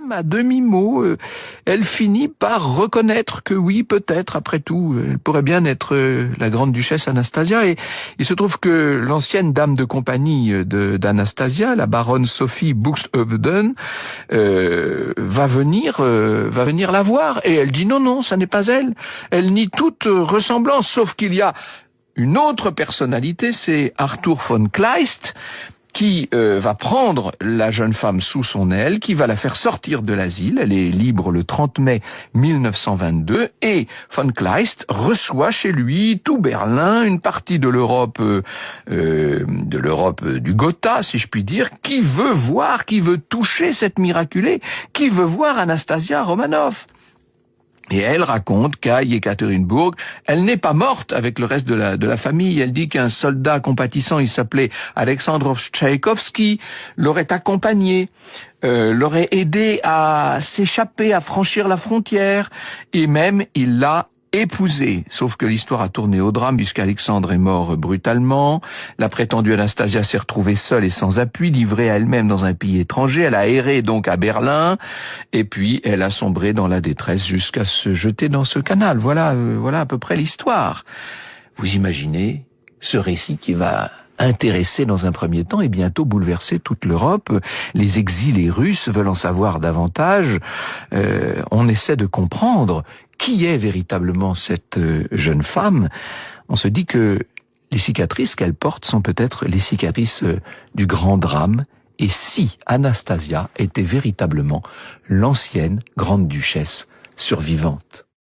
même à demi-mot, elle finit par reconnaître que oui, peut-être, après tout, elle pourrait bien être la grande duchesse Anastasia. Et il se trouve que l'ancienne dame de compagnie d'Anastasia, la baronne Sophie Buxtehude, va venir la voir. Et elle dit non, ça n'est pas elle. Elle nie toute ressemblance, sauf qu'il y a une autre personnalité, c'est Arthur von Kleist, qui va prendre la jeune femme sous son aile, qui va la faire sortir de l'asile. Elle est libre le 30 mai 1922, et von Kleist reçoit chez lui tout Berlin, une partie de l'Europe du Gotha, si je puis dire, qui veut toucher cette miraculée, qui veut voir Anastasia Romanov. Et elle raconte qu'à Yekaterinbourg, elle n'est pas morte avec le reste de la famille. Elle dit qu'un soldat compatissant, il s'appelait Alexandrov Tchaïkovski, l'aurait accompagné, l'aurait aidé à s'échapper, à franchir la frontière, et même il l'a épousée. Sauf que l'histoire a tourné au drame puisqu'Alexandre est mort brutalement. La prétendue Anastasia s'est retrouvée seule et sans appui, livrée à elle-même dans un pays étranger. Elle a erré donc à Berlin et puis elle a sombré dans la détresse jusqu'à se jeter dans ce canal. Voilà à peu près l'histoire. Vous imaginez ce récit qui va intéresser dans un premier temps et bientôt bouleverser toute l'Europe. Les exilés russes veulent en savoir davantage. On essaie de comprendre qui est véritablement cette jeune femme. On se dit que les cicatrices qu'elle porte sont peut-être les cicatrices du grand drame. Et si Anastasia était véritablement l'ancienne grande duchesse survivante?